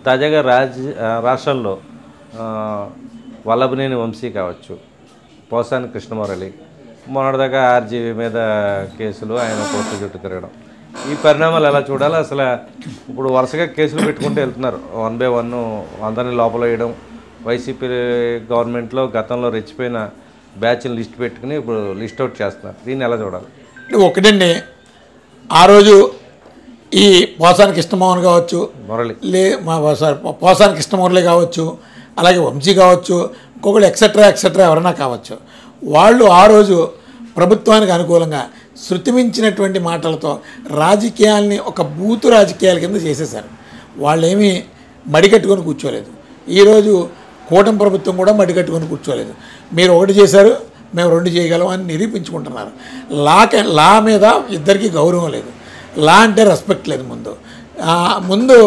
తాజాగా రాష్ట్రంలో వల్లభనేని వంశీ కావచ్చు, పోసాని కృష్ణమురళి, మొన్నటిదాకా ఆర్జీవీ మీద కేసులు, ఆయన కోర్టు చుట్టూ తిరగడం, ఈ పరిణామాలు ఎలా చూడాలి? అసలు ఇప్పుడు వరుసగా కేసులు పెట్టుకుంటూ వెళ్తున్నారు, 1 by 1 అందరినీ లోపల వేయడం. వైసీపీ గవర్నమెంట్లో గతంలో రెచ్చిపోయిన బ్యాచ్ని లిస్ట్ పెట్టుకుని ఇప్పుడు లిస్ట్ అవుట్ చేస్తున్నారు. దీన్ని ఎలా చూడాలి? ఒకటండి, ఆ రోజు ఈ పోసాని కృష్ణమోహన్ కావచ్చు, పోసాని కృష్ణమురళి కావచ్చు, అలాగే వంశీ కావచ్చు, ఇంకొకటి ఎక్సెట్రా ఎవరైనా కావచ్చు, వాళ్ళు ఆ రోజు ప్రభుత్వానికి అనుకూలంగా శృతిమించినటువంటి మాటలతో రాజకీయాల్ని ఒక బూతు రాజకీయాల కింద చేసేశారు. వాళ్ళేమీ మడికట్టుకొని కూర్చోలేదు. ఈరోజు కూటమి ప్రభుత్వం కూడా మడికట్టుకొని కూర్చోలేదు. మీరు ఒకటి చేశారు, మేము 2 చేయగలం అని నిరూపించుకుంటున్నారు. లా మీద ఇద్దరికీ గౌరవం లేదు. లా అంటే రెస్పెక్ట్ లేదు. ముందు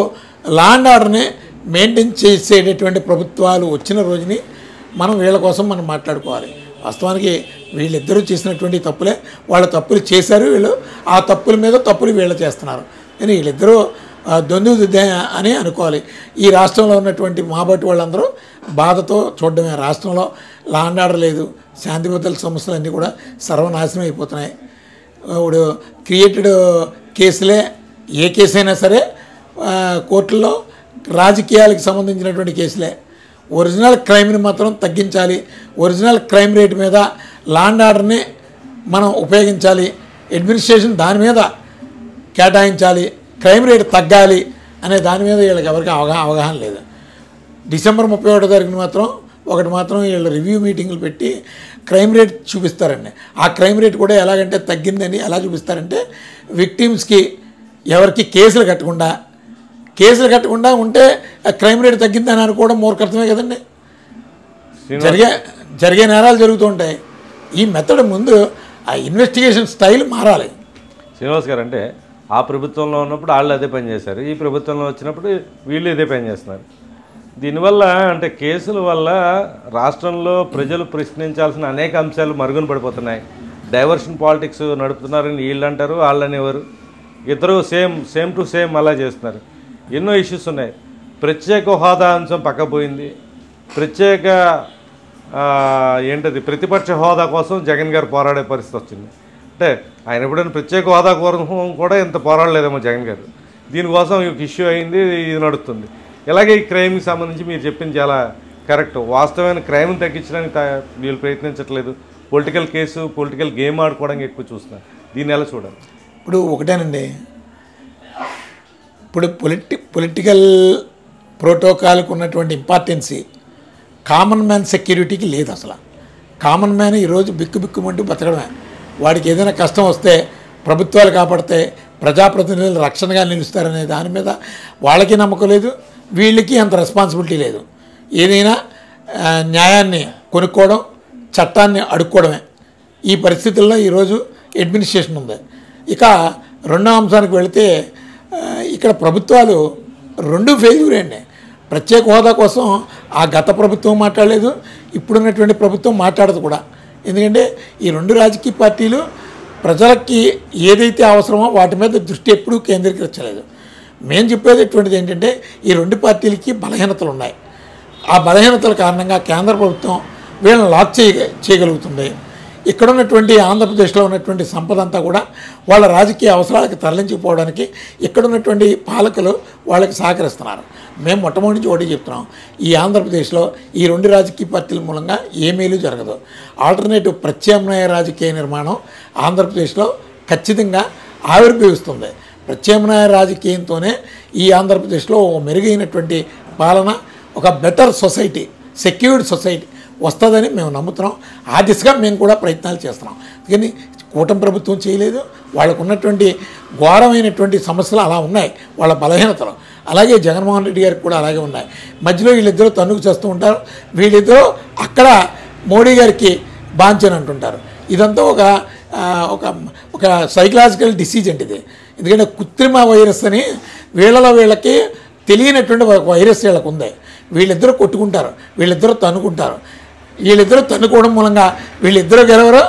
లా అండ్ ఆర్డర్ని మెయింటైన్ చేసేటటువంటి ప్రభుత్వాలు వచ్చిన రోజుని మనం వీళ్ళ కోసం మనం మాట్లాడుకోవాలి. వాస్తవానికి వీళ్ళిద్దరూ చేసినటువంటి తప్పులే, వాళ్ళ తప్పులు చేశారు, వీళ్ళు ఆ తప్పుల మీద తప్పులు వీళ్ళు చేస్తున్నారు. కానీ వీళ్ళిద్దరూ దొందుదే అని అనుకోవాలి. ఈ రాష్ట్రంలో ఉన్నటువంటి మాబట్టి వాళ్ళందరూ బాధతో చూడడమే. రాష్ట్రంలో లా అండ్ ఆర్డర్ లేదు, శాంతి భద్రతల సమస్యలు అన్నీ కూడా సర్వనాశనం అయిపోతున్నాయి. ఇప్పుడు క్రియేటెడ్ కేసులే, ఏ కేసు అయినా సరే కోర్టుల్లో రాజకీయాలకు సంబంధించినటువంటి కేసులే. ఒరిజినల్ క్రైమ్ని మాత్రం తగ్గించాలి. ఒరిజినల్ క్రైమ్ రేట్ మీద లా అండ్ ఆర్డర్ని మనం ఉపయోగించాలి. అడ్మినిస్ట్రేషన్ దాని మీద కేటాయించాలి. క్రైమ్ రేట్ తగ్గాలి అనే దాని మీద వీళ్ళకి ఎవరికి అవగాహన లేదు. డిసెంబర్ 31వ తారీఖున మాత్రం వీళ్ళు రివ్యూ మీటింగులు పెట్టి క్రైమ్ రేట్ చూపిస్తారండి. ఆ క్రైమ్ రేట్ కూడా ఎలాగంటే తగ్గిందని ఎలా చూపిస్తారంటే, విక్టిమ్స్కి ఎవరికి కేసులు కట్టకుండా ఉంటే క్రైమ్ రేట్ తగ్గిందని అనుకోవడం మూర్ఖత్వమే కదండి. జరిగే నేరాలు జరుగుతూ ఉంటాయి. ఈ మెథడ్ ముందు ఆ ఇన్వెస్టిగేషన్ స్టైల్ మారాలి. శ్రీనివాస్ గారు, అంటే ఆ ప్రభుత్వంలో ఉన్నప్పుడు వాళ్ళు అదే పని చేశారు, ఈ ప్రభుత్వంలో వచ్చినప్పుడు వీళ్ళు ఇదే పని చేస్తున్నారు. దీనివల్ల అంటే కేసుల వల్ల రాష్ట్రంలో ప్రజలు ప్రశ్నించాల్సిన అనేక అంశాలు మరుగున పడిపోతున్నాయి. డైవర్షన్ పాలిటిక్స్ నడుపుతున్నారని వీళ్ళు అంటారు, వాళ్ళు అనేవారు. ఇద్దరు సేమ్ టు సేమ్ అలా చేస్తున్నారు. ఎన్నో ఇష్యూస్ ఉన్నాయి. ప్రత్యేక హోదా అంశం పక్కపోయింది. ప్రతిపక్ష హోదా కోసం జగన్ గారు పోరాడే పరిస్థితి వచ్చింది. అంటే ఆయన ఎప్పుడైనా ప్రత్యేక హోదా కోసం కూడా ఇంత పోరాడలేదేమో జగన్ గారు. దీనికోసం ఇష్యూ అయింది, ఇది నడుస్తుంది. ఇలాగే ఈ క్రైమ్కి సంబంధించి మీరు చెప్పింది చాలా కరెక్ట్. వాస్తవమైన క్రైమ్ని తగ్గించడానికి వీళ్ళు ప్రయత్నించట్లేదు. పొలిటికల్ గేమ్ ఆడుకోవడానికి ఎక్కువ చూస్తున్నారు. దీన్ని ఎలా చూడాలి? ఇప్పుడు ఒకటేనండి, ఇప్పుడు పొలిటికల్ ప్రోటోకాల్కి ఉన్నటువంటి ఇంపార్టెన్సీ కామన్ మ్యాన్ సెక్యూరిటీకి లేదు. అసలు కామన్ మ్యాన్ ఈరోజు బిక్కుమంటూ బతకడమే. వాడికి ఏదైనా కష్టం వస్తే ప్రభుత్వాలు కాపాడితే ప్రజాప్రతినిధులు రక్షణగా నిలుస్తారనే దాని మీద వాళ్ళకి నమ్మకం లేదు, వీళ్ళకి అంత రెస్పాన్సిబిలిటీ లేదు. ఏదైనా న్యాయాన్ని కొనుక్కోవడం, చట్టాన్ని అడుక్కోవడమే. ఈ పరిస్థితుల్లో ఈరోజు అడ్మినిస్ట్రేషన్ ఉంది. ఇక రెండో అంశానికి వెళితే, ఇక్కడ ప్రభుత్వాలు 2 ఫెయిల్యూర్ అండి. ప్రత్యేక హోదా కోసం ఆ గత ప్రభుత్వం మాట్లాడలేదు, ఇప్పుడున్నటువంటి ప్రభుత్వం మాట్లాడదు కూడా. ఎందుకంటే ఈ 2 రాజకీయ పార్టీలు ప్రజలకి ఏదైతే అవసరమో వాటి మీద దృష్టి ఎప్పుడూ కేంద్రీకరించలేదు. మేము చెప్పేటటువంటిది ఏంటంటే, ఈ 2 పార్టీలకి బలహీనతలు ఉన్నాయి. ఆ బలహీనతల కారణంగా కేంద్ర ప్రభుత్వం వీళ్ళని లాక్ చేయగలుగుతుంది. ఇక్కడ ఉన్నటువంటి ఆంధ్రప్రదేశ్లో ఉన్నటువంటి సంపద అంతా కూడా వాళ్ళ రాజకీయ అవసరాలకు తరలించిపోవడానికి ఇక్కడ ఉన్నటువంటి పాలకులు వాళ్ళకి సహకరిస్తున్నారు. మేము మొట్టమొదటి నుంచి ఒకటి చెప్తున్నాం, ఈ ఆంధ్రప్రదేశ్లో ఈ 2 రాజకీయ పార్టీల మూలంగా ఏ మేలు జరగదు. ఆల్టర్నేటివ్ ప్రత్యామ్నాయ రాజకీయ నిర్మాణం ఆంధ్రప్రదేశ్లో ఖచ్చితంగా ఆవిర్భవిస్తుంది. ప్రత్యామ్నాయ రాజకీయంతోనే ఈ ఆంధ్రప్రదేశ్లో మెరుగైనటువంటి పాలన, ఒక బెటర్ సొసైటీ, సెక్యూర్డ్ సొసైటీ వస్తుందని మేము నమ్ముతున్నాం. ఆ దిశగా మేము కూడా ప్రయత్నాలు చేస్తున్నాం. కానీ కూటమి ప్రభుత్వం చేయలేదు. వాళ్ళకు ఉన్నటువంటి ఘోరమైనటువంటి సమస్యలు అలా ఉన్నాయి, వాళ్ళ బలహీనతలు. అలాగే జగన్మోహన్ రెడ్డి గారికి కూడా అలాగే ఉన్నాయి. మధ్యలో వీళ్ళిద్దరూ తన్నుకు చేస్తూ ఉంటారు. వీళ్ళిద్దరూ అక్కడ మోడీ గారికి బాంచని అంటుంటారు. ఇదంతా ఒక సైకలాజికల్ డిసీజ్ అండి ఇది. ఎందుకంటే కృత్రిమ వైరస్ అని వీళ్ళకి తెలియనటువంటి వైరస్ వీళ్ళకు ఉంది. వీళ్ళిద్దరూ కొట్టుకుంటారు, వీళ్ళిద్దరూ తన్నుకుంటారు. వీళ్ళిద్దరూ తన్నుకోవడం మూలంగా వీళ్ళిద్దరూ గెలవరు,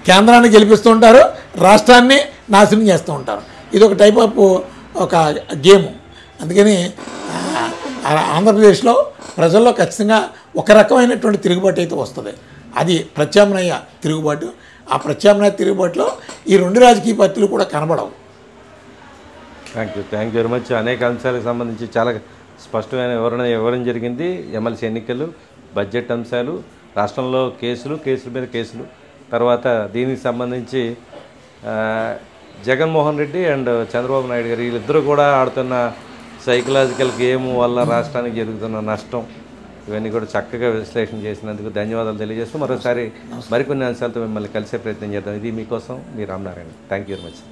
కేంద్రాన్ని గెలిపిస్తూ ఉంటారు, రాష్ట్రాన్ని నాశనం చేస్తూ ఉంటారు. ఇది ఒక టైప్ ఆఫ్ ఒక గేము. అందుకని ఆంధ్రప్రదేశ్లో ప్రజల్లో ఖచ్చితంగా ఒక రకమైనటువంటి తిరుగుబాటు అయితే వస్తుంది. అది ప్రత్యామ్నాయ తిరుగుబాటు. ఆ ప్రత్యామ్నాయ తిరుగుబాటులో ఈ రెండు రాజకీయ పార్టీలు కూడా కనబడవు. Thank you very much. అనేక అంశాలకు సంబంధించి చాలా స్పష్టమైన వివరణ జరిగింది. ఎమ్మెల్సీ ఎన్నికలు, బడ్జెట్ అంశాలు, రాష్ట్రంలో కేసుల మీద కేసులు, తర్వాత దీనికి సంబంధించి జగన్మోహన్ రెడ్డి అండ్ చంద్రబాబు నాయుడు గారు వీళ్ళిద్దరూ కూడా ఆడుతున్న సైకలాజికల్ గేమ్ వల్ల రాష్ట్రానికి జరుగుతున్న నష్టం, ఇవన్నీ కూడా చక్కగా విశ్లేషణ చేసినందుకు ధన్యవాదాలు తెలియజేస్తూ మరోసారి మరికొన్ని అంశాలతో మిమ్మల్ని కలిసే ప్రయత్నం చేద్దాం. ఇది మీకోసం మీ Ramanarayana. Thank you very much.